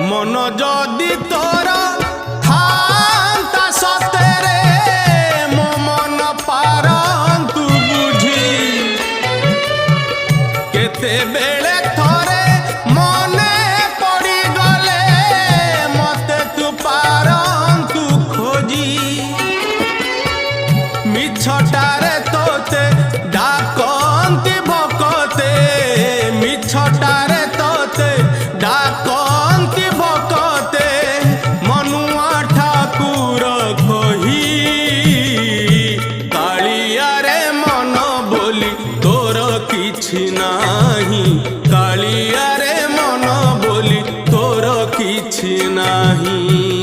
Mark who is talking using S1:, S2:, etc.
S1: मन जदि तोर थांता सतेरे मो मन पारंतु बुझी केते बेले थोरे मने पड़ी गले मते तू पारंतु खोजी मिछटारे तोते डाकंती भकते मिछटारे तोते डाकंती भकते मनुआ ठाकुर कही कालिया रे मन बोली तोर किछि नाही कालिया रे मन बोली तोर किछि नाही।